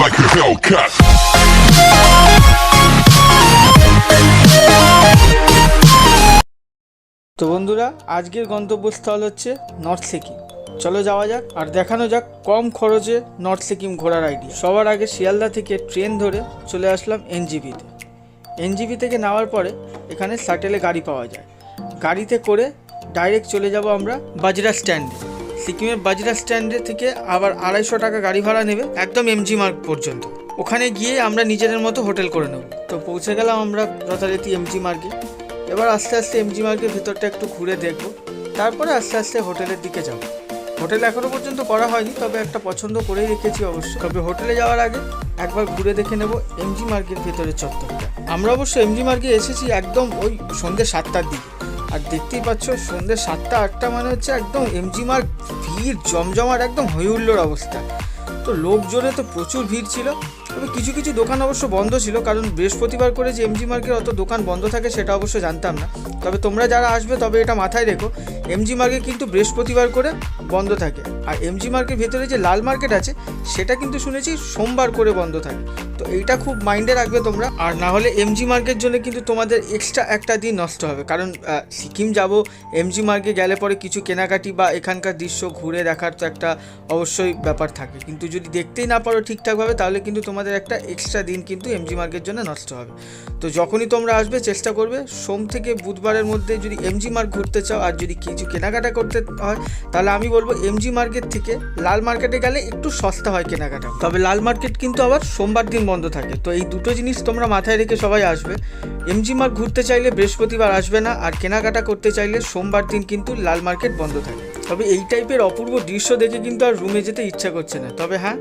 like a Hellcat. তো বন্ধুরা, আজকের গন্তব্যস্থল হচ্ছে নর্থ সিকিম। চলো যাওয়া যাক আর দেখানো যাক কম খরচে নর্থ সিকিম ঘোরার আইডিয়া। সবার আগে শিয়ালদা থেকে ট্রেন ধরে চলে আসলাম এনজিপিতে। এনজিপি থেকে নামার পরে এখানে শাটেলে গাড়ি পাওয়া যায়। গাড়িতে করে ডাইরেক্ট চলে যাব আমরা বাজরা স্ট্যান্ডে। সিকিমের বাজরা স্ট্যান্ডে থেকে আবার 250 টাকা গাড়ি ভাড়া নেবে একদম এমজি মার্গ পর্যন্ত। ওখানে গিয়ে আমরা নিজেদের মতো হোটেল করে নেব। তো পৌঁছে গেলাম আমরা যথারীতি এমজি মার্গে। এবার আস্তে আস্তে এমজি মার্গের ভিতরটা একটু ঘুরে দেখব, তারপরে আস্তে আস্তে হোটেলের দিকে যাব। হোটেল এখনও পর্যন্ত করা হয়নি, তবে একটা পছন্দ করেই রেখেছি অবশ্য। তবে হোটেলে যাওয়ার আগে একবার ঘুরে দেখে নেব এমজি মার্গের ভেতরের চত্বরটা। আমরা অবশ্য এমজি মার্গে এসেছি একদম ওই সন্ধ্যে 7টার দিকে। আর দেখতেই পাচ্ছ সন্ধ্যে 7টা 8টা মানে হচ্ছে একদম এমজি মার্গ ভিড় জমজমাট, একদম হইহুল্লোড় অবস্থা। তো লোকজনে তো প্রচুর ভিড় ছিল। তবে কিছু কিছু দোকান অবশ্য বন্ধ ছিল, কারণ বৃহস্পতিবার করে যে এমজি মার্গের অত দোকান বন্ধ থাকে সেটা অবশ্য জানতাম না। তবে তোমরা যারা আসবে তবে এটা মাথায় রেখো, এমজি মার্গে কিন্তু বৃহস্পতিবার করে বন্ধ থাকে। আর এমজি মার্গের ভেতরে যে লাল মার্কেট আছে সেটা কিন্তু শুনেছি সোমবার করে বন্ধ থাকে। তো এইটা খুব মাইন্ডে রাখবে তোমরা। আর না হলে এমজি মার্গের জন্য কিন্তু তোমাদের এক্সট্রা একটা দিন নষ্ট হবে, কারণ সিকিম যাব, এমজি মার্গে গেলে পরে কিছু কেনাকাটি বা এখানকার দৃশ্য ঘুরে দেখার তো একটা অবশ্যই ব্যাপার থাকে। কিন্তু যদি দেখতেই না পারো ঠিকঠাকভাবে তাহলে কিন্তু তোমাদের একটা এক্সট্রা দিন কিন্তু এমজি মার্গের জন্য নষ্ট হবে। তো যখনই তোমরা আসবে চেষ্টা করবে সোম থেকে বুধবারের মধ্যে যদি এমজি মার্গ ঘুরতে চাও আর যদি কিছু কেনাকাটা করতে হয় তাহলে আমি বলবো এমজি মার্গের থেকে লাল মার্কেটে গেলে একটু সস্তা হয় কেনাকাটা। তবে লাল মার্কেট কিন্তু আবার সোমবার দিন বন্ধ থাকে। তো এই দুটো জিনিস তোমরা মাথায় রেখে সবাই আসবে। এমজি মার্গ ঘুরতে চাইলে বৃহস্পতিবার আসবে না, আর কেনাকাটা করতে চাইলে সোমবার দিন কিন্তু লাল মার্কেট বন্ধ থাকে। তবে এই টাইপের অপূর্ব দৃশ্য দেখে কিন্তু আর রুমে যেতে ইচ্ছা করছে না। তবে হ্যাঁ,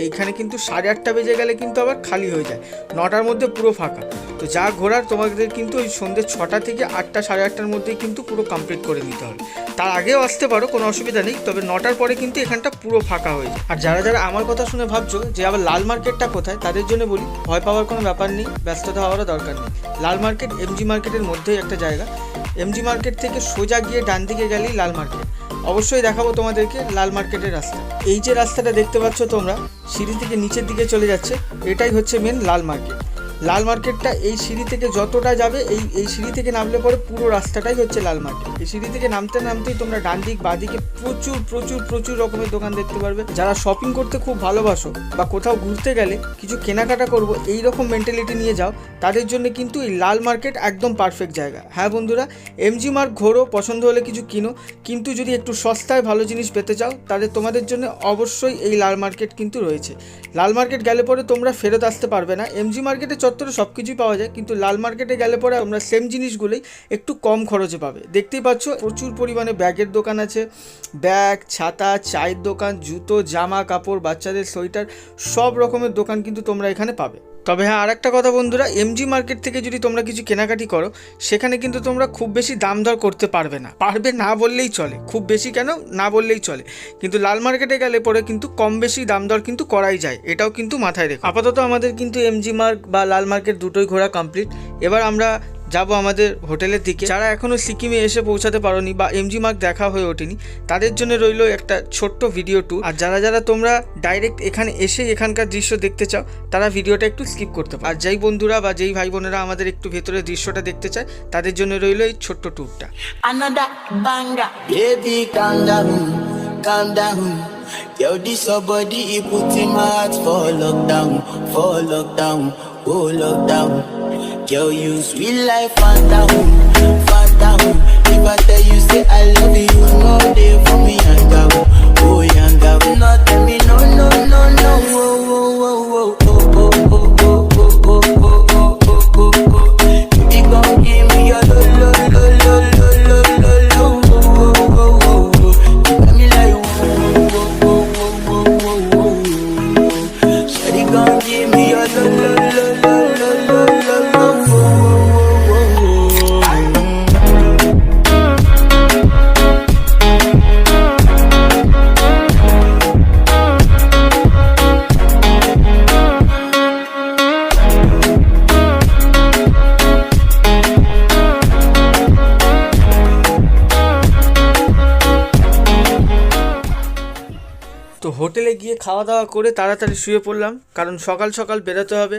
এইখানে কিন্তু 8:30 বেজে গেলে কিন্তু আবার খালি হয়ে যায়, 9টার মধ্যে পুরো ফাঁকা। তো যা ঘোরার তোমাদের কিন্তু ওই সন্ধ্যে 6টা থেকে 8টা 8:30টার মধ্যেই কিন্তু পুরো কমপ্লিট করে নিতে হবে। তার আগেও আসতে পারো, কোনো অসুবিধা নেই, তবে 9টার পরে কিন্তু এখানটা পুরো ফাঁকা হয়ে যায়। আর যারা যারা আমার কথা শুনে ভাবছো যে আবার লাল মার্কেটটা কোথায়, তাদের জন্য বলি ভয় পাওয়ার কোনো ব্যাপার নেই, ব্যস্ততা হওয়ারও দরকার নেই। লাল মার্কেট এমজি মার্কেটের মধ্যেই একটা জায়গা। এমজি মার্কেট থেকে সোজা গিয়ে ডান দিকে গেলেই লাল মার্কেট। অবশ্যই দেখাবো তোমাদেরকে লাল মার্কেটের রাস্তা। এই যে রাস্তাটা দেখতে পাচ্ছ তোমরা, সিঁড়ি থেকে নিচের দিকে চলে যাচ্ছে, এটাই হচ্ছে মেন লাল মার্কেট। লাল মার্কেটটা এই সিঁড়ি থেকে যতটা যাবে, এই সিঁড়ি থেকে নামলে পরে পুরো রাস্তাটাই হচ্ছে লাল মার্কেট। এই সিঁড়ি থেকে নামতে নামতেই তোমরা ডান দিক বাঁ দিকে প্রচুর প্রচুর প্রচুর রকমের দোকান দেখতে পারবে। যারা শপিং করতে খুব ভালোবাসো বা কোথাও ঘুরতে গেলে কিছু কেনাকাটা করবো এই রকম মেন্টালিটি নিয়ে যাও, তাদের জন্য কিন্তু এই লাল মার্কেট একদম পারফেক্ট জায়গা। হ্যাঁ বন্ধুরা, এমজি মার্গ ঘোরো, পছন্দ হলে কিছু কিনো, কিন্তু যদি একটু সস্তায় ভালো জিনিস পেতে চাও তাহলে তোমাদের জন্য অবশ্যই এই লাল মার্কেট কিন্তু রয়েছে। লাল মার্কেট গেলে পরে তোমরা ফেরত আসতে পারবে না। এমজি মার্কেটে চত্বরে সব কিছুই পাওয়া যায়, কিন্তু লাল মার্কেটে গেলে পরে তোমরা সেম জিনিসগুলোই একটু কম খরচে পাবে। দেখতেই পাচ্ছ প্রচুর পরিমাণে ব্যাগের দোকান আছে, ব্যাগ, ছাতা, চায়ের দোকান, জুতো, জামা কাপড়, বাচ্চাদের সোয়েটার, সব রকমের দোকান কিন্তু তোমরা এখানে পাবে। তবে হ্যাঁ, আর একটা কথা বন্ধুরা, এমজি মার্কেট থেকে যদি তোমরা কিছু কেনাকাটি করো সেখানে কিন্তু তোমরা খুব বেশি দাম দর করতে পারবে না বললেই চলে, খুব বেশি কেন না বললেই চলে। কিন্তু লাল মার্কেটে গেলে পরে কিন্তু কম বেশি দাম দর কিন্তু করাই যায়, এটাও কিন্তু মাথায় রেখো। আপাতত আমাদের কিন্তু এমজি মার্গ বা লাল মার্কেট দুটোই ঘোরা কমপ্লিট। এবার আমরা যাব আমাদের হোটেলের দিকে। যারা এখনও সিকিমে এসে পৌঁছাতে পারোনি বা এমজি মার্গ দেখা হয়ে ওঠেনি তাদের জন্য রইল একটা ছোট্ট ভিডিও ট্যুর। আর যারা যারা তোমরা ডাইরেক্ট এখানে এসে এখানকার দৃশ্য দেখতে চাও তারা ভিডিওটা একটু স্কিপ করতে পারো। আর যেই বন্ধুরা বা যেই ভাই বোনেরা আমাদের একটু ভেতরের দৃশ্যটা দেখতে চায় তাদের জন্য রইল এই ছোট্ট ট্যুরটা। Calm down, yo, this your body, it put in my heart for lockdown, oh lockdown. Yo, you sweet life, Fanta, if I tell you say I love you, you know they for me, yanga, oh yanga. No tell me no, oh, you gon' give me your lo. গিয়ে খাওয়া দাওয়া করে তাড়াতাড়ি শুয়ে পড়লাম, কারণ সকাল সকাল বেরোতে হবে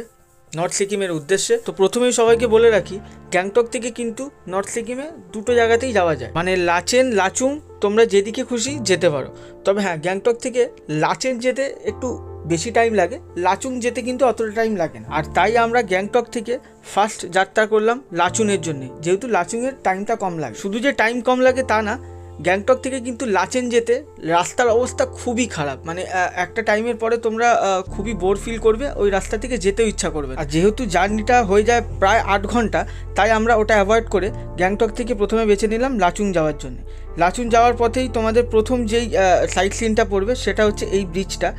নর্থ সিকিমের উদ্দেশ্যে। তো প্রথমেই সবাইকে বলে রাখি, গ্যাংটক থেকে কিন্তু নর্থ সিকিমে দুটো জায়গাতেই যাওয়া যায়, মানে লাচেন লাচুং তোমরা যেদিকে খুশি যেতে পারো। তবে হ্যাঁ, গ্যাংটক থেকে লাচেন যেতে একটু বেশি টাইম লাগে, লাচুং যেতে কিন্তু অতটা টাইম লাগে না। আর তাই আমরা গ্যাংটক থেকে ফার্স্ট যাত্রা করলাম লাচুংয়ের জন্য, যেহেতু লাচুংয়ের টাইমটা কম লাগে। শুধু যে টাইম কম লাগে তা না, গ্যাংটক থেকে কিন্তু লাচেন যেতে রাস্তার অবস্থা খুবই খারাপ, মানে একটা টাইমের পরে তোমরা খুবই বোর ফিল করবে, ওই রাস্তা থেকে যেতেও ইচ্ছা করবে। আর যেহেতু জার্নিটা হয়ে যায় প্রায় 8 ঘন্টা, তাই আমরা ওটা অ্যাভয়েড করে গ্যাংটক থেকে প্রথমে বেছে নিলাম লাচুং যাওয়ার জন্য। লাচুং যাওয়ার পথেই তোমাদের প্রথম যেই সাইট সিনটা পড়বে সেটা হচ্ছে এই ব্রিজটা।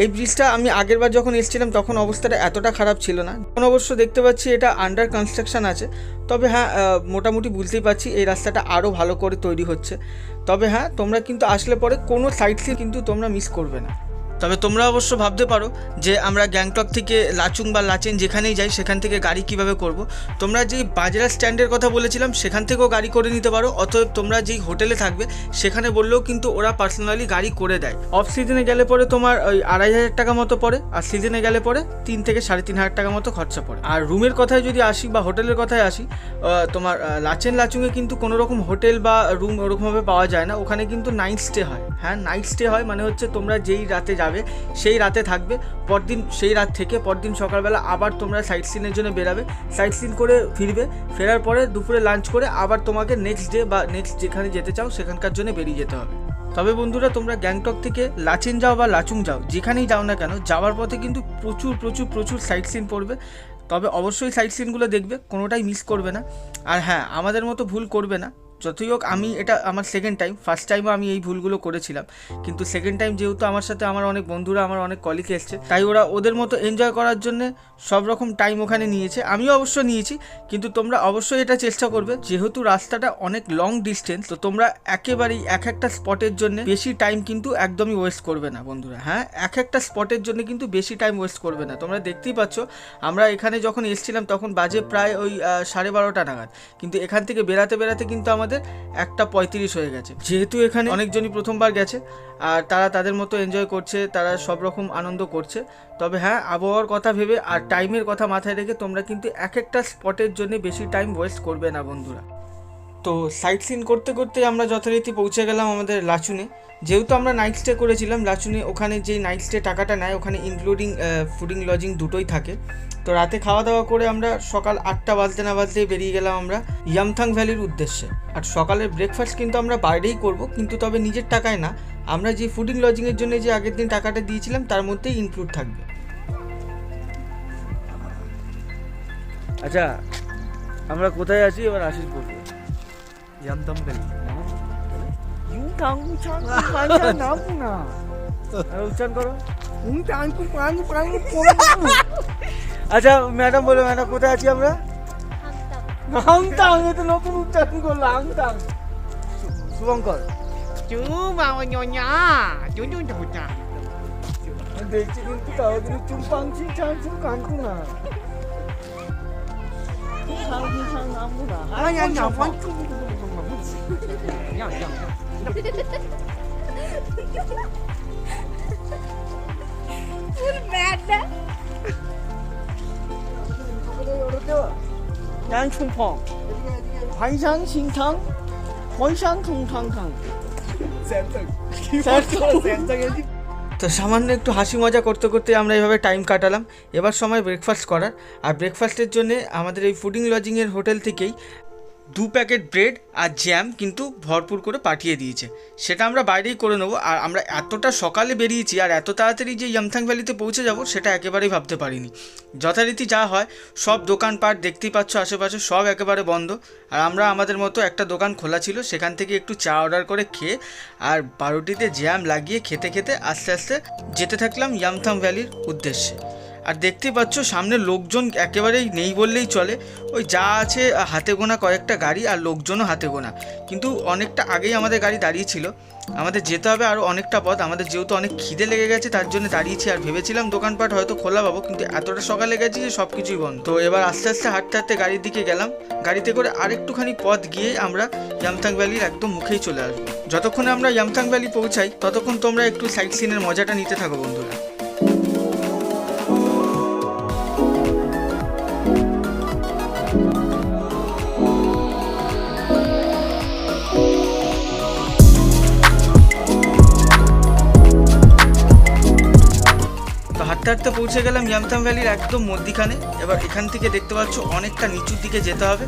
এই ব্রিজটা আমি আগেরবার যখন এসেছিলাম তখন অবস্থাটা এতটা খারাপ ছিল না। এখন অবশ্য দেখতে পাচ্ছি এটা আন্ডার কনস্ট্রাকশন আছে। তবে হ্যাঁ, মোটামুটি বুঝতেই পারছি এই রাস্তাটা আরও ভালো করে তৈরি হচ্ছে। তবে হ্যাঁ, তোমরা কিন্তু আসলে পরে কোনো সাইট সিন কিন্তু তোমরা মিস করবে না। তবে তোমরা অবশ্য ভাবতে পারো যে আমরা গ্যাংটক থেকে লাচুং বা লাচেন যেখানেই যাই সেখান থেকে গাড়ি কিভাবে করব। তোমরা যেই বাজরা স্ট্যান্ডের কথা বলেছিলাম সেখান থেকেও গাড়ি করে নিতে পারো, অতএব তোমরা যেই হোটেলে থাকবে সেখানে বললেও কিন্তু ওরা পার্সোনালি গাড়ি করে দেয়। অফ সিজনে গেলে পরে তোমার ওই 2,500 টাকা মতো পড়ে, আর সিজনে গেলে পরে 3 থেকে 3,500 টাকা মতো খরচা পড়ে। আর রুমের কথায় যদি আসি বা হোটেলের কথায় আসি, তোমার লাচেন লাচুংয়ে কিন্তু কোনো রকম হোটেল বা রুম ওরকমভাবে পাওয়া যায় না, ওখানে কিন্তু নাইট স্টে হয়। হ্যাঁ, নাইট স্টে হয় মানে হচ্ছে তোমরা যেই রাতে যাবে সেই রাতে থাকবে, পরদিন সেই রাত থেকে পরদিন সকালবেলা আবার তোমরা সাইট সিনের জন্য বেরাবে, সাইট সিন করে ফিরবে, ফেরার পরে দুপুরে লাঞ্চ করে আবার তোমাকে নেক্সট ডে বা নেক্সট যেখানে যেতে চাও সেখানকার জন্য বেরিয়ে যেতে হবে। তবে বন্ধুরা, তোমরা গ্যাংটক থেকে লাচেন যাও বা লাচুং যাও, যেখানেই যাও না কেন, যাওয়ার পথে কিন্তু প্রচুর প্রচুর প্রচুর সাইট সিন পড়বে। তবে অবশ্যই সাইট সিনগুলো দেখবে, কোনোটাই মিস করবে না। আর হ্যাঁ, আমাদের মতো ভুল করবে না। যতই হোক, আমি এটা আমার সেকেন্ড টাইম, ফার্স্ট টাইমও আমি এই ভুলগুলো করেছিলাম, কিন্তু সেকেন্ড টাইম যেহেতু আমার সাথে আমার অনেক বন্ধুরা, আমার অনেক কলিগ এসছে, তাই ওরা ওদের মতো এনজয় করার জন্য সব রকম টাইম ওখানে নিয়েছে, আমিও অবশ্য নিয়েছি। কিন্তু তোমরা অবশ্যই এটা চেষ্টা করবে, যেহেতু রাস্তাটা অনেক লং ডিস্টেন্স, তো তোমরা একেবারেই এক একটা স্পটের জন্য বেশি টাইম কিন্তু একদমই ওয়েস্ট করবে না বন্ধুরা। হ্যাঁ, এক একটা স্পটের জন্য কিন্তু বেশি টাইম ওয়েস্ট করবে না। তোমরা দেখতেই পাচ্ছ, আমরা এখানে যখন এসেছিলাম তখন বাজে প্রায় ওই 12:30 নাগাদ, কিন্তু এখান থেকে বেরাতে বেরাতে কিন্তু আমাদের 1:35 হয়ে গেছে। যেহেতু এখানে অনেকজনই প্রথমবার গেছে আর তারা তাদের মতো এনজয় করছে, তারা সব রকম আনন্দ করছে। তবে হ্যাঁ, আবহাওয়ার কথা ভেবে আর টাইমের কথা মাথায় রেখে তোমরা কিন্তু এক একটা স্পটের জন্য বেশি টাইম ওয়েস্ট করবে না বন্ধুরা। তো সাইট সিন করতে করতে আমরা যথারীতি পৌঁছে গেলাম আমাদের লাচুনে। যেহেতু আমরা নাইট স্টে করেছিলাম লাচুনে, ওখানে যেই নাইট স্টে টাকাটা নেয় ওখানে ইনক্লুডিং ফুডিং লজিং দুটোই থাকে। তো রাতে খাওয়া দাওয়া করে আমরা সকাল 8টা বাজতে না বাজতেই বেরিয়ে গেলাম আমরা ইয়ামথাং ভ্যালির উদ্দেশ্যে। আর সকালের ব্রেকফাস্ট কিন্তু আমরা বাইরেই করব, কিন্তু তবে নিজের টাকায় না, আমরা যে ফুডিং লজিংয়ের জন্য যে আগের দিন টাকাটা দিয়েছিলাম তার মধ্যেই ইনক্লুড থাকবে। আচ্ছা, আমরা কোথায় আছি এবার আশিস বলবো। ইয়ামথাং ভ্যালি। উচ্চারণ করো। আচ্ছা, আচ্ছা ম্যাডাম বলো, ম্যাডাম কোথায় আছি আমরা? হাংতাং। এ তো নতুন উচ্চারণ করলো, হাংতাং। শুভঙ্কর দেখছি কিন্তু তাড়াতাড়ি চুম্পাংছি চাংচু কানকু না। তো সামান্য একটু হাসি মজা করতে করতে আমরা এইভাবে টাইম কাটালাম। এবার সময় ব্রেকফাস্ট করার। আর ব্রেকফাস্টের জন্য আমাদের এই ফুডিং লজিংয়ের হোটেল থেকেই 2 প্যাকেট ব্রেড আর জ্যাম কিন্তু ভরপুর করে পাঠিয়ে দিয়েছে। সেটা আমরা বাইরেই করে নেবো। আর আমরা এতটা সকালে বেরিয়েছি আর এত তাড়াতাড়ি যে ইয়ামথাং ভ্যালিতে পৌঁছে যাব সেটা একেবারেই ভাবতে পারিনি। যথারীতি যা হয়, সব দোকানপাট দেখতেই পাচ্ছ আশেপাশে সব একেবারে বন্ধ। আর আমরা আমাদের মতো একটা দোকান খোলা ছিল, সেখান থেকে একটু চা অর্ডার করে খেয়ে আর বারোটিতে জ্যাম লাগিয়ে খেতে খেতে আস্তে আস্তে যেতে থাকলাম ইয়ামথাং ভ্যালির উদ্দেশ্যে। আর দেখতেই পাচ্ছ সামনে লোকজন একেবারেই নেই বললেই চলে, ওই যা আছে হাতে গোনা কয়েকটা গাড়ি আর লোকজনও হাতে গোনা, কিন্তু অনেকটা আগেই আমাদের গাড়ি দাঁড়িয়েছিল। আমাদের যেতে হবে আরও অনেকটা পথ, আমাদের যেহেতু অনেক খিদে লেগে গেছে তার জন্য দাঁড়িয়েছি। আর ভেবেছিলাম দোকানপাট হয়তো খোলা পাবো, কিন্তু এতটা সকালে গেছি যে সব কিছুই বন্ধ। তো এবার আস্তে আস্তে হাঁটতে হাঁটতে গাড়ির দিকে গেলাম, গাড়িতে করে আরেকটুখানি পথ গিয়ে আমরা ইয়ামথাং ভ্যালির একদম মুখেই চলে আসবো। যতক্ষণে আমরা ইয়ামথাং ভ্যালি পৌঁছাই ততক্ষণ তোমরা একটু সাইট সিনের মজাটা নিতে থাকো বন্ধুরা। হাঁটতে হাঁটতে পৌঁছে গেলাম ইয়ামথাং ভ্যালির একদম মধ্যিখানে। এবার এখান থেকে দেখতে পাচ্ছ অনেকটা নিচুর দিকে যেতে হবে,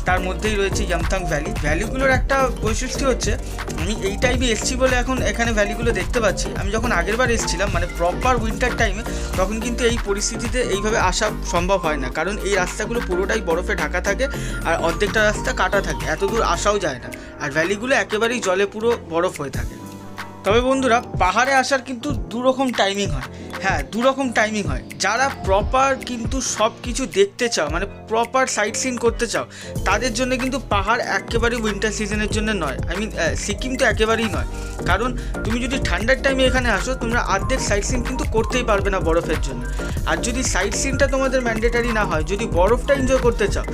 তার মধ্যেই রয়েছে ইয়ামথাং ভ্যালি। ভ্যালিগুলোর একটা বৈশিষ্ট্য হচ্ছে, আমি এই টাইমে এসেছি বলে এখন এখানে ভ্যালিগুলো দেখতে পাচ্ছি। আমি যখন আগেরবার এসেছিলাম মানে প্রপার উইন্টার টাইমে, তখন কিন্তু এই পরিস্থিতিতে এইভাবে আসা সম্ভব হয় না, কারণ এই রাস্তাগুলো পুরোটাই বরফে ঢাকা থাকে আর অর্ধেকটা রাস্তা কাটা থাকে, এত দূর আসাও যায় না। আর ভ্যালিগুলো একেবারেই জলে পুরো বরফ হয়ে থাকে। তবে বন্ধুরা, পাহাড়ে আসার কিন্তু দুরকম টাইমিং হয়। হ্যাঁ, দুরকম টাইমিং হয়। যারা প্রপার কিন্তু সব কিছু দেখতে চাও, মানে প্রপার সাইট সিন করতে চাও, তাদের জন্য কিন্তু পাহাড় একেবারেই উইন্টার সিজনের জন্য নয়। সিকিম তো একেবারেই নয়, কারণ তুমি যদি ঠান্ডার টাইমে এখানে আসো, তোমরা অর্ধেক সাইট সিন কিন্তু করতেই পারবে না বরফের জন্য। আর যদি সাইট সিনটা তোমাদের ম্যান্ডেটারি না হয়, যদি বরফটা এনজয় করতে চাও,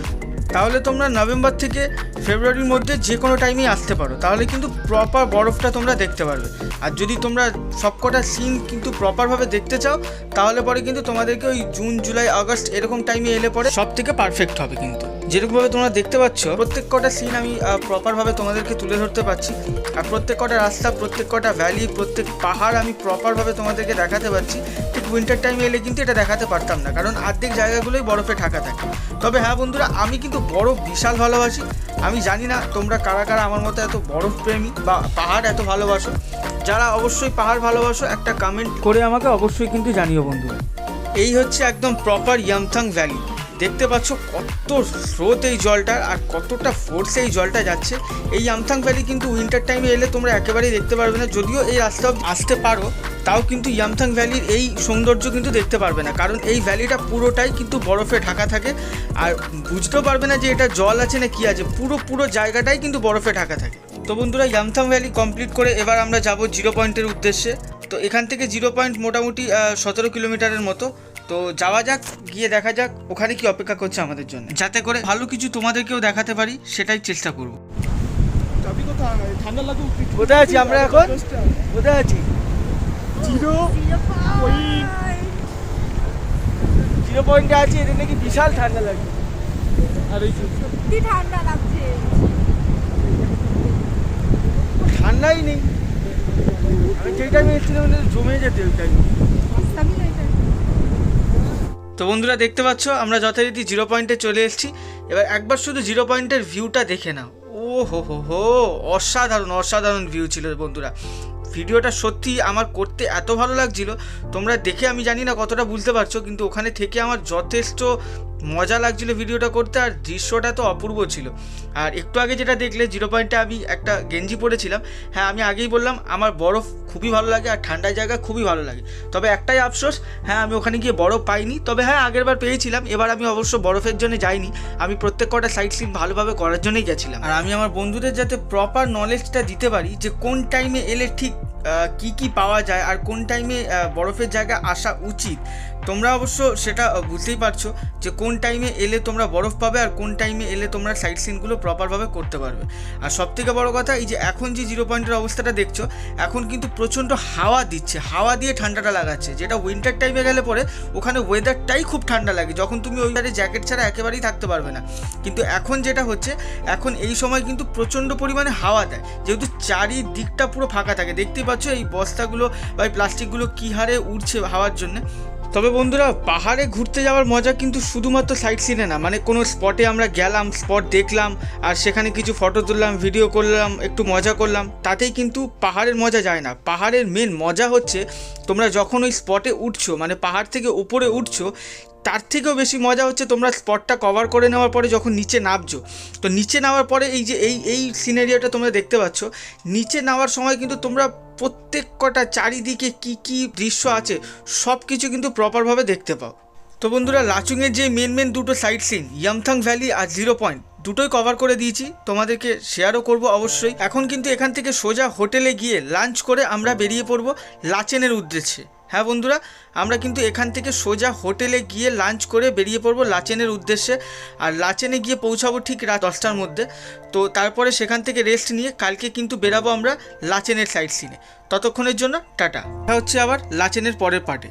তাহলে তোমরা নভেম্বর থেকে ফেব্রুয়ারির মধ্যে যে কোনো টাইমেই আসতে পারো, তাহলে কিন্তু প্রপার বরফটা তোমরা দেখতে পারবে। আর যদি তোমরা সবকটা সিন কিন্তু প্রপারভাবে দেখতে চাও, তাহলে পরে কিন্তু তোমাদেরকে ওই জুন জুলাই আগস্ট এরকম টাইমে এলে পরে সব থেকে পারফেক্ট হবে। কিন্তু যেরকমভাবে তোমরা দেখতে পাচ্ছ, প্রত্যেক কটা সিন আমি প্রপারভাবে তোমাদেরকে তুলে ধরতে পারছি। আর প্রত্যেক কটা রাস্তা, প্রত্যেক কটা ভ্যালি, প্রত্যেক পাহাড় আমি প্রপারভাবে তোমাদেরকে দেখাতে পারছি। ঠিক উইন্টার টাইমে এলে কিন্তু এটা দেখাতে পারতাম না, কারণ অর্ধেক জায়গাগুলোই বরফে ঢাকা থাকে। তবে হ্যাঁ বন্ধুরা, আমি কিন্তু বরফ বিশাল ভালোবাসি। আমি জানি না তোমরা কারা কারা আমার মতো এত বরফ প্রেমী বা পাহাড় এত ভালোবাসো। যারা অবশ্যই পাহাড় ভালোবাসো, একটা কমেন্ট করে আমাকে অবশ্যই কিন্তু জানিও বন্ধুরা। এই হচ্ছে একদম প্রপার ইয়ামথাং ভ্যালি। দেখতে পাচ্ছ কত স্রোত এই জলটার, আর কতটা ফোর্সে এই জলটা যাচ্ছে। এই ইয়ামথাং ভ্যালি কিন্তু উইন্টার টাইমে এলে তোমরা একেবারেই দেখতে পারবে না। যদিও এই রাস্তা আসতে পারো, তাও কিন্তু ইয়ামথাং ভ্যালির এই সৌন্দর্য কিন্তু দেখতে পারবে না, কারণ এই ভ্যালিটা পুরোটাই কিন্তু বরফে ঢাকা থাকে। আর বুঝতেও পারবে না যে এটা জল আছে না কি আছে, পুরো জায়গাটাই কিন্তু বরফে ঢাকা থাকে। তো বন্ধুরা, ইয়ামথাং ভ্যালি কমপ্লিট করে এবার আমরা যাব জিরো পয়েন্টের উদ্দেশ্যে। তো এখান থেকে জিরো পয়েন্ট মোটামুটি 17 কিলোমিটারের মতো। তো যাওয়া যাক, গিয়ে দেখা যাক ওখানে কি অপেক্ষা করছে আমাদের জন্য, যাতে করে ভালো কিছু তোমাদেরকেও দেখাতে পারি, সেটাই চেষ্টা করব। কোথায় আছি আমরা এখন? কোথায় আছি? জিরো পয়েন্টে আছি। এদের নাকি বিশাল ঠান্ডা লাগছে। আর ওই সত্যি ঠান্ডা লাগছে। ঠান্ডাই নেই। আমি যেই টাইমে এসেছিলাম জমে যেতে ওই টাইমে। তো বন্ধুরা, দেখতে পাচ্ছ আমরা যথারীতি জিরো পয়েন্টে চলে এসেছি। এবার একবার শুধু জিরো পয়েন্টের ভিউটা দেখে নাও। ও হো, অসাধারণ ভিউ ছিল বন্ধুরা। ভিডিওটা সত্যি আমার করতে এত ভালো লাগছিল, তোমরা দেখে আমি জানি না কতটা বুঝতে পারছো, কিন্তু ওখানে থেকে আমার যথেষ্ট মজা লাগছিল ভিডিওটা করতে। আর দৃশ্যটা তো অপূর্ব ছিল। আর একটু আগে যেটা দেখলে, জিরো পয়েন্টে আমি একটা গেঞ্জি পরেছিলাম। হ্যাঁ, আমি আগেই বললাম আমার বরফ খুবই ভালো লাগে আর ঠান্ডা জায়গা খুবই ভালো লাগে। তবে একটাই আফসোস, হ্যাঁ আমি ওখানে গিয়ে বরফ পাইনি। তবে হ্যাঁ, আগেরবার পেয়েছিলাম। এবার আমি অবশ্য বরফের জন্য যাইনি, আমি প্রত্যেক কটা সাইট সিন ভালোভাবে করার জন্যই গেছিলাম। আর আমি আমার বন্ধুদের যাতে প্রপার নলেজটা দিতে পারি যে কোন টাইমে এলে ঠিক কি পাওয়া যায় আর কোন টাইমে বরফের জায়গা আসা উচিত। তোমরা অবশ্য সেটা বুঝতেই পারছো যে কোন টাইমে এলে তোমরা বরফ পাবে আর কোন টাইমে এলে তোমরা সাইট সিনগুলো প্রপারভাবে করতে পারবে। আর সবথেকে বড় কথা, এই যে এখন যে জিরো পয়েন্টের অবস্থাটা দেখছো, এখন কিন্তু প্রচণ্ড হাওয়া দিচ্ছে, হাওয়া দিয়ে ঠান্ডাটা লাগাচ্ছে। যেটা উইন্টার টাইমে গেলে পরে ওখানে ওয়েদারটাই খুব ঠান্ডা লাগে, যখন তুমি ওইবারে জ্যাকেট ছাড়া একেবারেই থাকতে পারবে না। কিন্তু এখন যেটা হচ্ছে, এখন এই সময় কিন্তু প্রচণ্ড পরিমাণে হাওয়া দেয়, যেহেতু চারিদিকটা পুরো ফাঁকা থাকে। দেখতেই পাচ্ছ এই বস্তাগুলো বা এই প্লাস্টিকগুলো কী হারে উড়ছে হাওয়ার জন্য। তবে বন্ধুরা, পাহাড়ে ঘুরতে যাওয়ার মজা কিন্তু শুধুমাত্র সাইট সিনে না, মানে কোনো স্পটে আমরা গেলাম, স্পট দেখলাম আর সেখানে কিছু ফটো তুললাম, ভিডিও করলাম, একটু মজা করলাম, তাতেই কিন্তু পাহাড়ের মজা যায় না। পাহাড়ের মেন মজা হচ্ছে তোমরা যখন ওই স্পটে উঠছো, মানে পাহাড় থেকে উপরে উঠছো, তার থেকেও বেশি মজা হচ্ছে তোমরা স্পটটা কভার করে নেওয়ার পরে যখন নিচে নামছো। তো নিচে নামার পরে এই যে এই সিনারিওটা তোমরা দেখতে পাচ্ছ, নিচে নামার সময় কিন্তু তোমরা প্রত্যেক কটা চারিদিকে কি দৃশ্য আছে সব কিছু কিন্তু প্রপারভাবে দেখতে পাও। তো বন্ধুরা, লাচুংয়ের যে মেন দুটো সাইট সিন ইয়ামথাং ভ্যালি আর 0 পয়েন্ট দুটোই কভার করে দিয়েছি, তোমাদেরকে শেয়ারও করব অবশ্যই। এখন কিন্তু এখান থেকে সোজা হোটেলে গিয়ে লাঞ্চ করে আমরা বেরিয়ে পড়ব লাচেনের উদ্দেশ্যে। হ্যাঁ বন্ধুরা, আমরা কিন্তু এখান থেকে সোজা হোটেলে গিয়ে লাঞ্চ করে বেরিয়ে পড়ব লাচেনের উদ্দেশ্যে। আর লাচেনে গিয়ে পৌঁছাবো ঠিক রাত 10টার মধ্যে। তো তারপরে সেখান থেকে রেস্ট নিয়ে কালকে কিন্তু বেরাবো আমরা লাচেনের সাইট সিনে। ততক্ষণের জন্য টাটা। এটা হচ্ছে আবার লাচেনের পরের পার্টে।